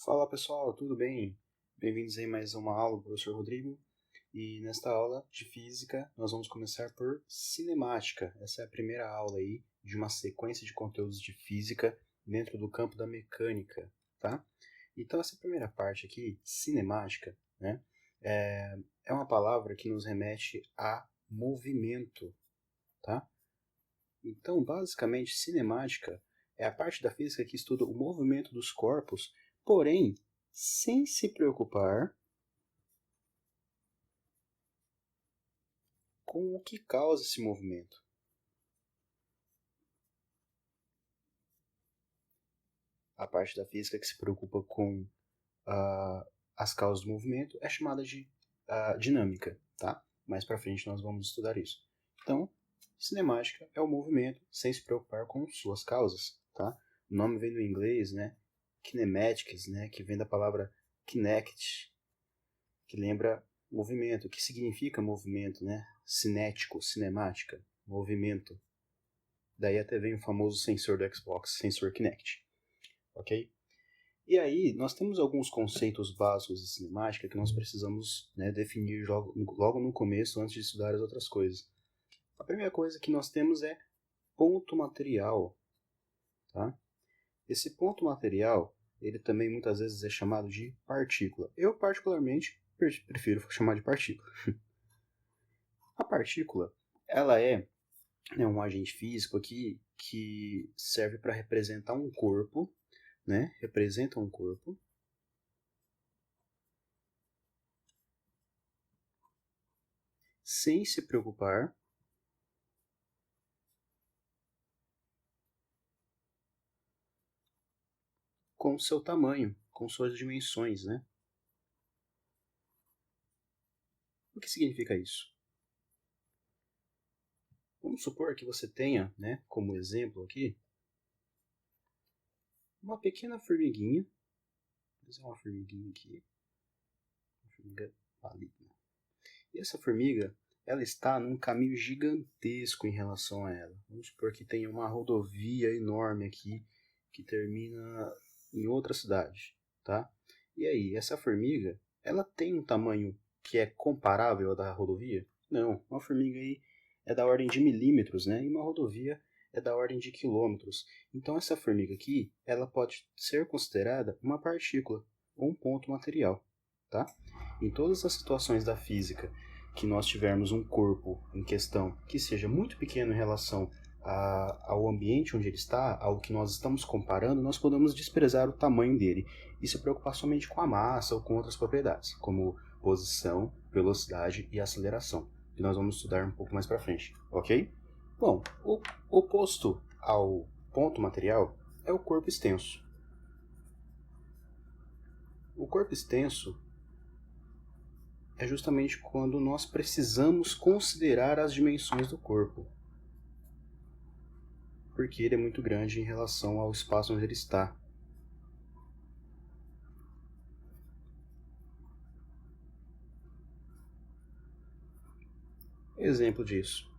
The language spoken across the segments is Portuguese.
Fala pessoal, tudo bem? Bem-vindos aí mais a uma aula do professor Rodrigo. E nesta aula de física nós vamos começar por cinemática. Essa é a primeira aula aí de uma sequência de conteúdos de física dentro do campo da mecânica, tá? Então essa primeira parte aqui, cinemática, né, é uma palavra que nos remete a movimento, tá? Então, basicamente, cinemática é a parte da física que estuda o movimento dos corpos, porém, sem se preocupar com o que causa esse movimento. A parte da física que se preocupa com as causas do movimento é chamada de dinâmica, tá? Mais para frente nós vamos estudar isso. Então, cinemática é o movimento sem se preocupar com suas causas, tá? O nome vem do inglês, né? Kinematics, né? Que vem da palavra kinect, que lembra movimento. O que significa movimento, né? Cinético, cinemática, movimento. Daí até vem o famoso sensor do Xbox, sensor Kinect, ok? E aí, nós temos alguns conceitos básicos de cinemática que nós precisamos, né, definir logo no começo, antes de estudar as outras coisas. A primeira coisa que nós temos é ponto material. Tá? Esse ponto material, ele também muitas vezes é chamado de partícula. Eu, particularmente, prefiro chamar de partícula. A partícula, ela é um agente físico aqui que serve para representar um corpo, né? Representa um corpo. Sem se preocupar com seu tamanho, com suas dimensões, né? O que significa isso? Vamos supor que você tenha, né, como exemplo aqui, uma pequena formiguinha. Vou fazer uma formiguinha aqui, uma formiga maligna. E essa formiga, ela está num caminho gigantesco em relação a ela. Vamos supor que tenha uma rodovia enorme aqui que termina em outra cidade, tá? E aí, essa formiga, ela tem um tamanho que é comparável ao da rodovia? Não, uma formiga aí é da ordem de milímetros, né? E uma rodovia é da ordem de quilômetros. Então essa formiga aqui, ela pode ser considerada uma partícula ou um ponto material, tá? Em todas as situações da física que nós tivermos um corpo em questão que seja muito pequeno em relação ao ambiente onde ele está, ao que nós estamos comparando, nós podemos desprezar o tamanho dele e se preocupar somente com a massa ou com outras propriedades, como posição, velocidade e aceleração, que nós vamos estudar um pouco mais para frente, ok? Bom, o oposto ao ponto material é o corpo extenso. O corpo extenso é justamente quando nós precisamos considerar as dimensões do corpo, porque ele é muito grande em relação ao espaço onde ele está. Exemplo disso.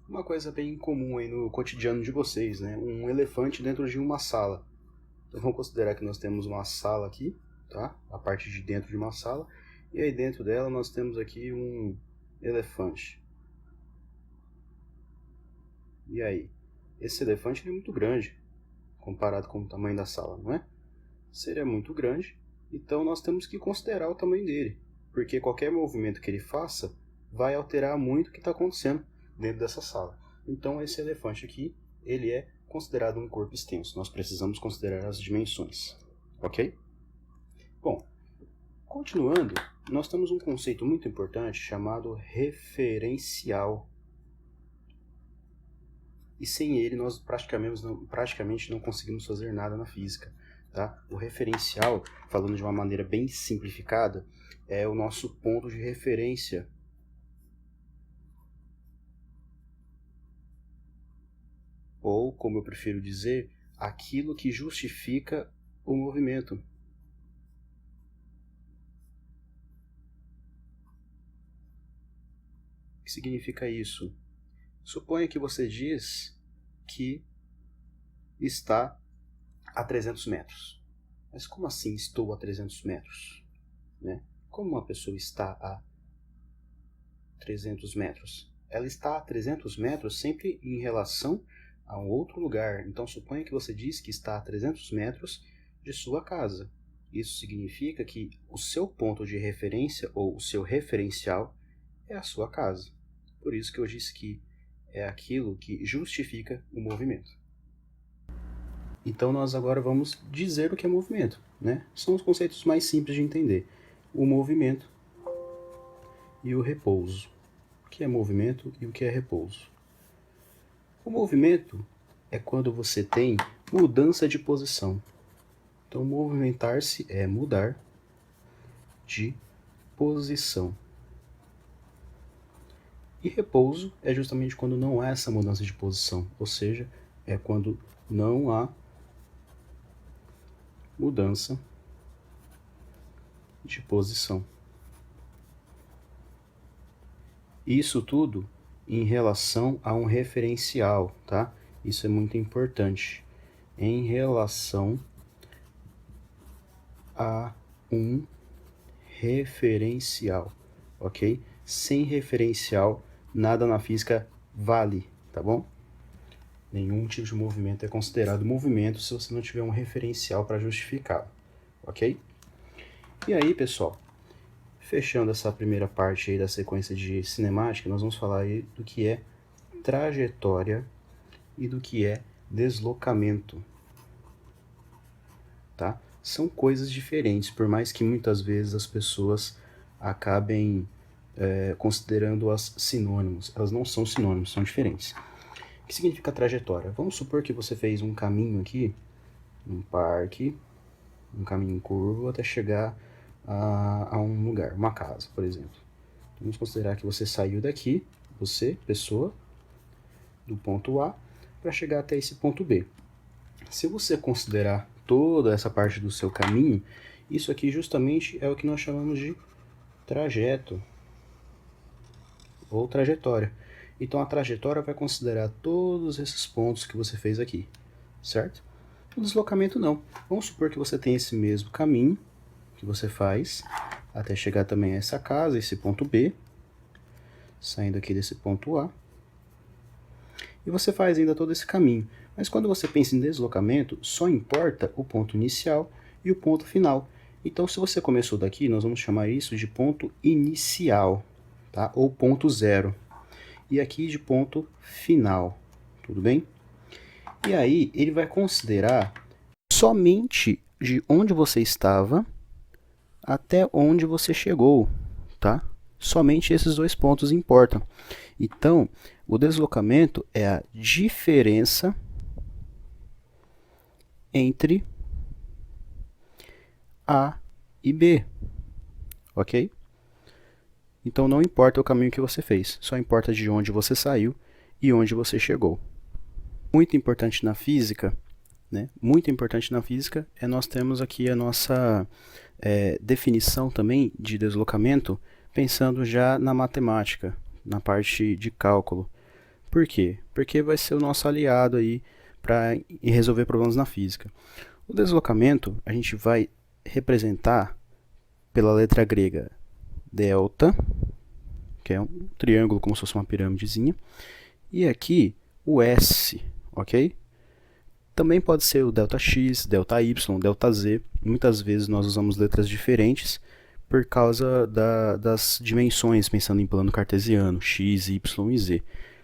Uma coisa bem comum aí no cotidiano de vocês, né? Um elefante dentro de uma sala. Então vamos considerar que nós temos uma sala aqui, tá? A parte de dentro de uma sala. E aí dentro dela nós temos aqui um elefante. E aí? Esse elefante é muito grande comparado com o tamanho da sala, não é? Seria muito grande, então nós temos que considerar o tamanho dele, porque qualquer movimento que ele faça vai alterar muito o que está acontecendo dentro dessa sala. Então esse elefante aqui, ele é considerado um corpo extenso, nós precisamos considerar as dimensões, ok? Bom, continuando, nós temos um conceito muito importante chamado referencial. E sem ele nós praticamente não conseguimos fazer nada na física. Tá? O referencial, falando de uma maneira bem simplificada, é o nosso ponto de referência. Ou, como eu prefiro dizer, aquilo que justifica o movimento. O que significa isso? Suponha que você diz que está a 300 metros. Mas como assim estou a 300 metros? Né? Como uma pessoa está a 300 metros? Ela está a 300 metros sempre em relação a um outro lugar. Então, suponha que você diz que está a 300 metros de sua casa. Isso significa que o seu ponto de referência ou o seu referencial é a sua casa. Por isso que eu disse que é aquilo que justifica o movimento. Então, nós agora vamos dizer o que é movimento, né? São os conceitos mais simples de entender. O movimento e o repouso. O que é movimento e o que é repouso? O movimento é quando você tem mudança de posição. Então, movimentar-se é mudar de posição. E repouso é justamente quando não há essa mudança de posição, ou seja, é quando não há mudança de posição. Isso tudo em relação a um referencial, tá? Isso é muito importante. Em relação a um referencial, ok? Sem referencial, nada na física vale, tá bom? Nenhum tipo de movimento é considerado movimento se você não tiver um referencial para justificá-lo, ok? E aí, pessoal, fechando essa primeira parte aí da sequência de cinemática, nós vamos falar aí do que é trajetória e do que é deslocamento, tá? São coisas diferentes, por mais que muitas vezes as pessoas acabem considerando-as sinônimos. Elas não são sinônimos, são diferentes. O que significa trajetória? Vamos supor que você fez um caminho aqui, um parque, um caminho curvo até chegar a um lugar, uma casa, por exemplo. Vamos considerar que você saiu daqui, você, pessoa, do ponto A, para chegar até esse ponto B. Se você considerar toda essa parte do seu caminho, isso aqui justamente é o que nós chamamos de trajeto ou trajetória. Então a trajetória vai considerar todos esses pontos que você fez aqui, certo? O deslocamento não. Vamos supor que você tem esse mesmo caminho que você faz até chegar também a essa casa, esse ponto B, saindo aqui desse ponto A. E você faz ainda todo esse caminho. Mas quando você pensa em deslocamento, só importa o ponto inicial e o ponto final. Então, se você começou daqui, nós vamos chamar isso de ponto inicial, tá? Ou ponto zero. E aqui de ponto final, tudo bem? E aí, ele vai considerar somente de onde você estava até onde você chegou, tá? Somente esses dois pontos importam. Então, o deslocamento é a diferença entre A e B, ok? Então, não importa o caminho que você fez, só importa de onde você saiu e onde você chegou. Muito importante na física, né? Muito importante na física é nós temos aqui a nossa definição também de deslocamento, pensando já na matemática, na parte de cálculo. Por quê? Porque vai ser o nosso aliado aí para resolver problemas na física. O deslocamento a gente vai representar pela letra grega delta, que é um triângulo como se fosse uma pirâmidezinha, e aqui o S, ok? Também pode ser o delta x, delta y, delta z. Muitas vezes nós usamos letras diferentes por causa das dimensões, pensando em plano cartesiano, x, y e z.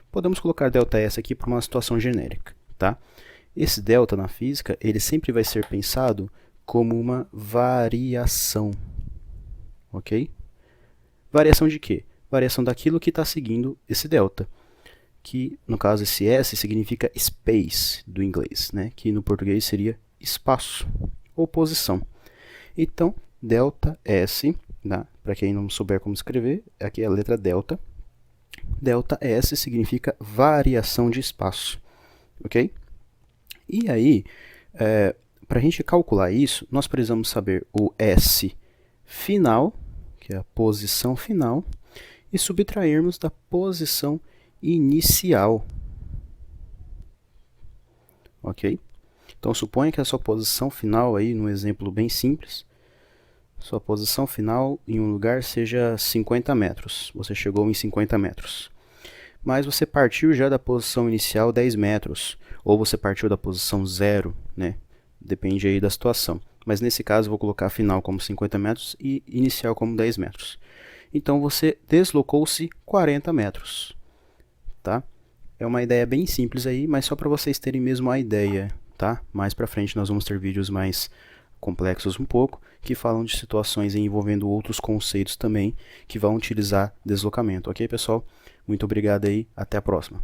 Podemos colocar delta S aqui para uma situação genérica, tá? Esse delta na física, ele sempre vai ser pensado como uma variação, ok? Variação de quê? Variação daquilo que está seguindo esse delta, que no caso esse S significa space do inglês, né? Que no português seria espaço ou posição. Então, delta S, né? Para quem não souber como escrever, aqui é a letra delta. Delta S significa variação de espaço, ok? E aí, para a gente calcular isso, nós precisamos saber o S final, que é a posição final, e subtrairmos da posição inicial, ok? Então suponha que a sua posição final aí, num exemplo bem simples, sua posição final em um lugar seja 50 metros. Você chegou em 50 metros. Mas você partiu já da posição inicial 10 metros, ou você partiu da posição 0, né? Depende aí da situação. Mas nesse caso eu vou colocar a final como 50 metros e inicial como 10 metros. Então você deslocou-se 40 metros, tá? É uma ideia bem simples aí, mas só para vocês terem mesmo a ideia, tá? Mais para frente nós vamos ter vídeos mais complexos um pouco, que falam de situações envolvendo outros conceitos também, que vão utilizar deslocamento, ok, pessoal? Muito obrigado aí, até a próxima.